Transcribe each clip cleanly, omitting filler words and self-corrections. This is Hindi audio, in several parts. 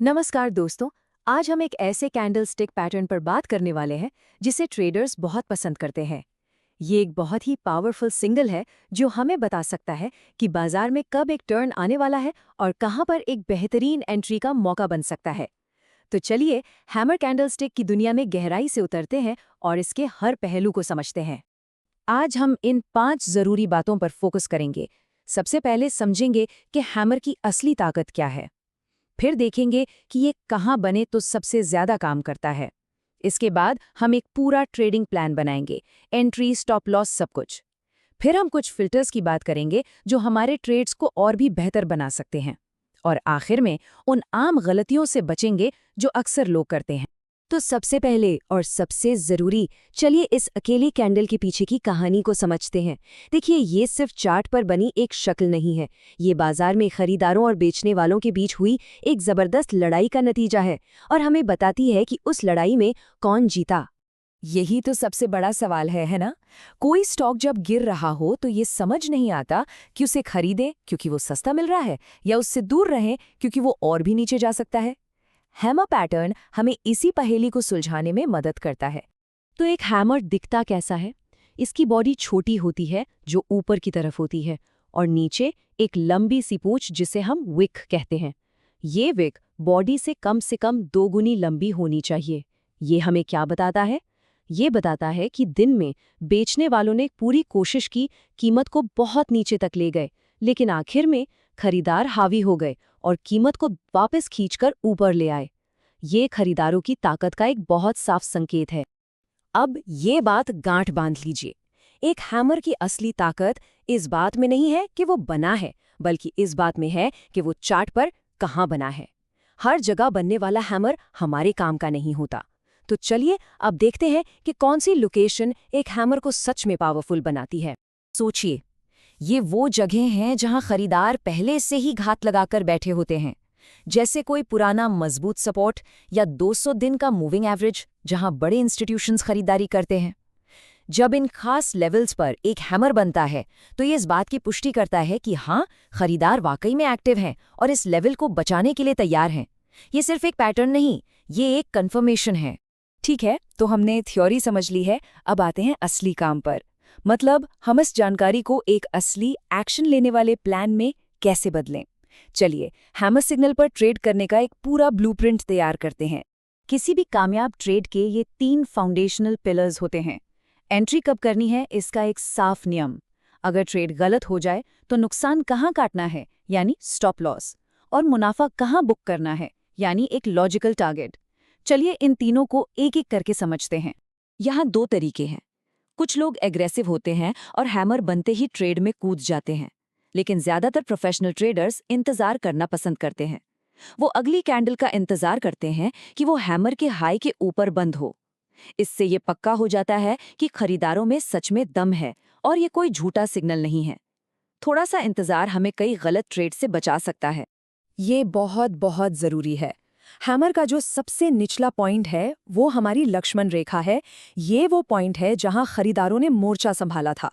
नमस्कार दोस्तों। आज हम एक ऐसे कैंडल स्टिक पैटर्न पर बात करने वाले हैं जिसे ट्रेडर्स बहुत पसंद करते हैं। ये एक बहुत ही पावरफुल सिग्नल है जो हमें बता सकता है कि बाजार में कब एक टर्न आने वाला है और कहां पर एक बेहतरीन एंट्री का मौका बन सकता है। तो चलिए हैमर कैंडल स्टिक की दुनिया में गहराई से उतरते हैं और इसके हर पहलू को समझते हैं। आज हम इन 5 जरूरी बातों पर फोकस करेंगे। सबसे पहले समझेंगे कि हैमर की असली ताकत क्या है। फिर देखेंगे कि ये कहाँ बने तो सबसे ज्यादा काम करता है। इसके बाद हम एक पूरा ट्रेडिंग प्लान बनाएंगे, एंट्री, स्टॉप लॉस, सब कुछ। फिर हम कुछ फिल्टर्स की बात करेंगे जो हमारे ट्रेड्स को और भी बेहतर बना सकते हैं। और आखिर में उन आम गलतियों से बचेंगे जो अक्सर लोग करते हैं। तो सबसे पहले और सबसे जरूरी, चलिए इस अकेली कैंडल के पीछे की कहानी को समझते हैं। देखिए, ये सिर्फ चार्ट पर बनी एक शक्ल नहीं है, ये बाजार में खरीदारों और बेचने वालों के बीच हुई एक जबरदस्त लड़ाई का नतीजा है और हमें बताती है कि उस लड़ाई में कौन जीता। यही तो सबसे बड़ा सवाल है ना? कोई स्टॉक जब गिर रहा हो तो ये समझ नहीं आता कि उसे खरीदें क्योंकि वो सस्ता मिल रहा है या उससे दूर रहें क्योंकि वो और भी नीचे जा सकता है। हैमर पैटर्न हमें इसी पहेली को सुलझाने में मदद करता है। तो एक हैमर दिखता कैसा है? इसकी बॉडी छोटी होती है जो ऊपर की तरफ होती है और नीचे एक लंबी सी पूंछ जिसे हम विक कहते हैं। ये विक बॉडी से कम 2 गुनी लंबी होनी चाहिए। ये हमें क्या बताता है? ये बताता है कि दिन में बेचने वालों ने पूरी कोशिश की, कीमत को बहुत नीचे तक ले गए, लेकिन आखिर में खरीदार हावी हो गए और कीमत को वापस खींचकर ऊपर ले आए। ये खरीदारों की ताकत का एक बहुत साफ संकेत है। अब ये बात गांठ बांध लीजिए। एक हैमर की असली ताकत इस बात में नहीं है कि वो बना है, बल्कि इस बात में है कि वो चार्ट पर कहाँ बना है। हर जगह बनने वाला हैमर हमारे काम का नहीं होता। तो चलिए अब देखते हैं कि कौन सी लोकेशन एक हैमर को सच में पावरफुल बनाती है। सोचिए, ये वो जगह हैं जहां खरीदार पहले से ही घात लगाकर बैठे होते हैं, जैसे कोई पुराना मजबूत सपोर्ट या 200 दिन का मूविंग एवरेज जहां बड़े इंस्टीट्यूशंस खरीदारी करते हैं। जब इन खास लेवल्स पर एक हैमर बनता है तो ये इस बात की पुष्टि करता है कि हाँ, खरीदार वाकई में एक्टिव हैं और इस लेवल को बचाने के लिए तैयार हैं। ये सिर्फ एक पैटर्न नहीं, ये एक कन्फर्मेशन है। ठीक है, तो हमने थ्योरी समझ ली है, अब आते हैं असली काम पर। मतलब हम इस जानकारी को एक असली एक्शन लेने वाले प्लान में कैसे बदलें। चलिए हैमर सिग्नल पर ट्रेड करने का एक पूरा ब्लूप्रिंट तैयार करते हैं। किसी भी कामयाब ट्रेड के ये 3 फाउंडेशनल पिलर्स होते हैं। एंट्री कब करनी है, इसका एक साफ नियम। अगर ट्रेड गलत हो जाए तो नुकसान कहाँ काटना है, यानी स्टॉप लॉस, और मुनाफा कहाँ बुक करना है, यानी एक लॉजिकल टारगेट। चलिए इन तीनों को एक एक करके समझते हैं। यहाँ 2 तरीके हैं। कुछ लोग एग्रेसिव होते हैं और हैमर बनते ही ट्रेड में कूद जाते हैं, लेकिन ज्यादातर प्रोफेशनल ट्रेडर्स इंतजार करना पसंद करते हैं। वो अगली कैंडल का इंतजार करते हैं कि वो हैमर के हाई के ऊपर बंद हो। इससे ये पक्का हो जाता है कि खरीदारों में सच में दम है और ये कोई झूठा सिग्नल नहीं है। थोड़ा सा इंतजार हमें कई गलत ट्रेड से बचा सकता है। ये बहुत बहुत जरूरी है। हैमर का जो सबसे निचला पॉइंट है वो हमारी लक्ष्मण रेखा है। ये वो पॉइंट है जहां खरीदारों ने मोर्चा संभाला था।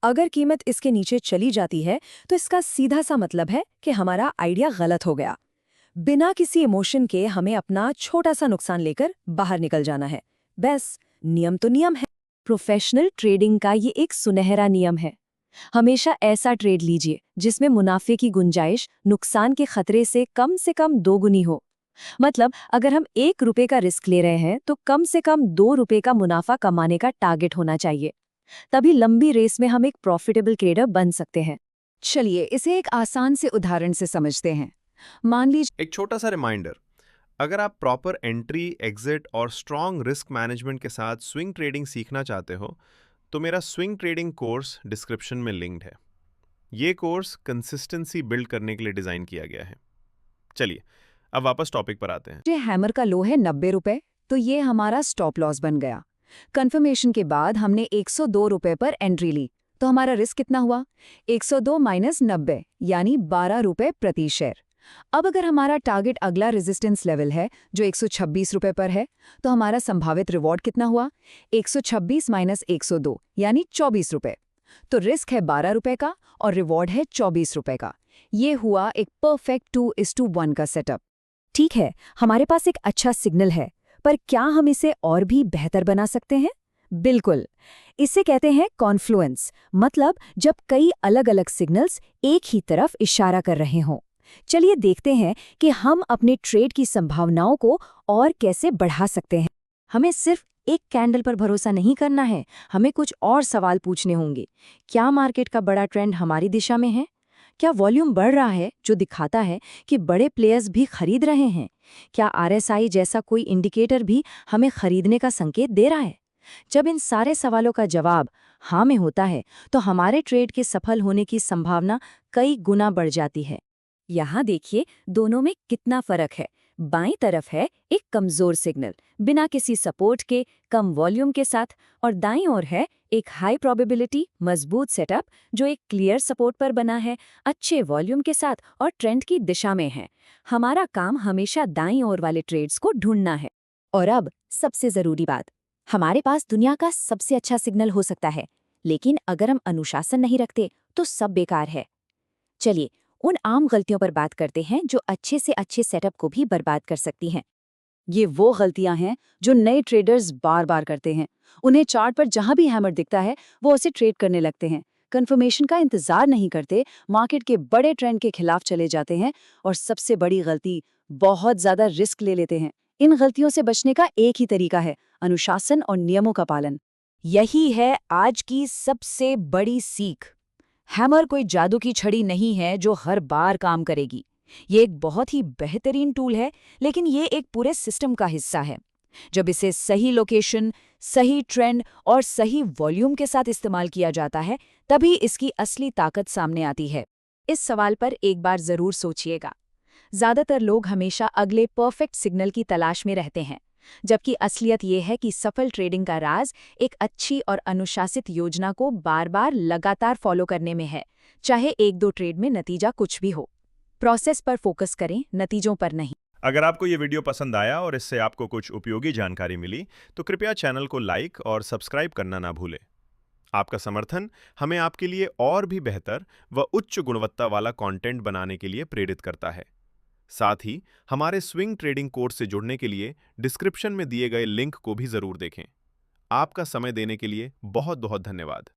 अगर कीमत इसके नीचे चली जाती है तो इसका सीधा सा मतलब है कि हमारा आइडिया गलत हो गया। बिना किसी इमोशन के हमें अपना छोटा सा नुकसान लेकर बाहर निकल जाना है। बस, नियम तो नियम है। प्रोफेशनल ट्रेडिंग का ये एक सुनहरा नियम है। हमेशा ऐसा ट्रेड लीजिए जिसमें मुनाफे की गुंजाइश नुकसान के खतरे से कम 2 गुनी हो। मतलब अगर हम 1 रुपए का रिस्क ले रहे हैं तो कम से कम 2 रुपए का मुनाफा कमाने का टारगेट होना चाहिए। तभी लंबी रेस में हम एक प्रॉफिटेबल ट्रेडर बन सकते हैं। चलिए इसे एक आसान से उदाहरण से समझते हैं। मान लीजिए एक छोटा सा रिमाइंडर, अगर आप प्रॉपर एंट्री, एग्जिट और स्ट्रॉन्ग रिस्क मैनेजमेंट के साथ स्विंग ट्रेडिंग सीखना चाहते हो तो मेरा स्विंग ट्रेडिंग कोर्स डिस्क्रिप्शन में लिंक्ड है। ये कोर्स कंसिस्टेंसी बिल्ड करने के लिए डिज़ाइन किया गया है। चलिए अब वापस टॉपिक पर आते हैं। जो हैमर का लो है 90 रुपए, तो ये हमारा स्टॉप लॉस बन गया। कंफर्मेशन के बाद हमने 102 रुपए पर एंट्री ली, तो हमारा रिस्क कितना हुआ? 102 माइनस 90 यानी 12 रुपए प्रति शेयर। अब अगर हमारा टारगेट अगला रेजिस्टेंस लेवल है जो 126 रुपए पर है, तो हमारा संभावित रिवॉर्ड कितना हुआ? 126 माइनस 102 यानी 24 रुपए। तो रिस्क है 12 रुपए का और रिवॉर्ड है 24 रुपए का। ये हुआ एक परफेक्ट 2:1 का सेटअप। ठीक है, हमारे पास एक अच्छा सिग्नल है, पर क्या हम इसे और भी बेहतर बना सकते हैं? बिल्कुल। इसे कहते हैं कॉन्फ्लुएंस, मतलब जब कई अलग-अलग सिग्नल्स एक ही तरफ इशारा कर रहे हों। चलिए देखते हैं कि हम अपने ट्रेड की संभावनाओं को और कैसे बढ़ा सकते हैं। हमें सिर्फ एक कैंडल पर भरोसा नहीं करना है, हमें कुछ और सवाल पूछने होंगे। क्या मार्केट का बड़ा ट्रेंड हमारी दिशा में है? क्या वॉल्यूम बढ़ रहा है जो दिखाता है कि बड़े प्लेयर्स भी खरीद रहे हैं? क्या आरएसआई जैसा कोई इंडिकेटर भी हमें खरीदने का संकेत दे रहा है? जब इन सारे सवालों का जवाब हाँ में होता है, तो हमारे ट्रेड के सफल होने की संभावना कई गुना बढ़ जाती है। यहाँ देखिए दोनों में कितना फर्क है। बाईं तरफ है एक कमजोर सिग्नल, बिना किसी सपोर्ट के, कम वॉल्यूम के साथ, और दाईं ओर है एक हाई प्रोबेबिलिटी मजबूत सेटअप जो एक क्लियर सपोर्ट पर बना है, अच्छे वॉल्यूम के साथ और ट्रेंड की दिशा में है। हमारा काम हमेशा दाईं ओर वाले ट्रेड्स को ढूंढना है। और अब सबसे जरूरी बात, हमारे पास दुनिया का सबसे अच्छा सिग्नल हो सकता है, लेकिन अगर हम अनुशासन नहीं रखते तो सब बेकार है। चलिए उन आम गलतियों पर बात करते हैं जो अच्छे से अच्छे सेटअप को भी बर्बाद कर सकती हैं। ये वो गलतियां हैं जो नए ट्रेडर्स बार बार करते हैं। उन्हें चार्ट पर जहां भी हैमर दिखता है वो उसे ट्रेड करने लगते हैं, कंफर्मेशन का इंतजार नहीं करते, मार्केट के बड़े ट्रेंड के खिलाफ चले जाते हैं, और सबसे बड़ी गलती, बहुत ज्यादा रिस्क ले लेते हैं। इन गलतियों से बचने का एक ही तरीका है, अनुशासन और नियमों का पालन। यही है आज की सबसे बड़ी सीख। हैमर कोई जादू की छड़ी नहीं है जो हर बार काम करेगी। ये एक बहुत ही बेहतरीन टूल है, लेकिन ये एक पूरे सिस्टम का हिस्सा है। जब इसे सही लोकेशन, सही ट्रेंड और सही वॉल्यूम के साथ इस्तेमाल किया जाता है, तभी इसकी असली ताकत सामने आती है। इस सवाल पर एक बार जरूर सोचिएगा। ज्यादातर लोग हमेशा अगले परफेक्ट सिग्नल की तलाश में रहते हैं, जबकि असलियत ये है कि सफल ट्रेडिंग का राज एक अच्छी और अनुशासित योजना को बार बार लगातार फॉलो करने में है, चाहे एक दो ट्रेड में नतीजा कुछ भी हो। प्रोसेस पर फोकस करें, नतीजों पर नहीं। अगर आपको ये वीडियो पसंद आया और इससे आपको कुछ उपयोगी जानकारी मिली, तो कृपया चैनल को लाइक और सब्सक्राइब करना ना भूलें। आपका समर्थन हमें आपके लिए और भी बेहतर व उच्च गुणवत्ता वाला कंटेंट बनाने के लिए प्रेरित करता है। साथ ही हमारे स्विंग ट्रेडिंग कोर्स से जुड़ने के लिए डिस्क्रिप्शन में दिए गए लिंक को भी जरूर देखें। आपका समय देने के लिए बहुत बहुत धन्यवाद।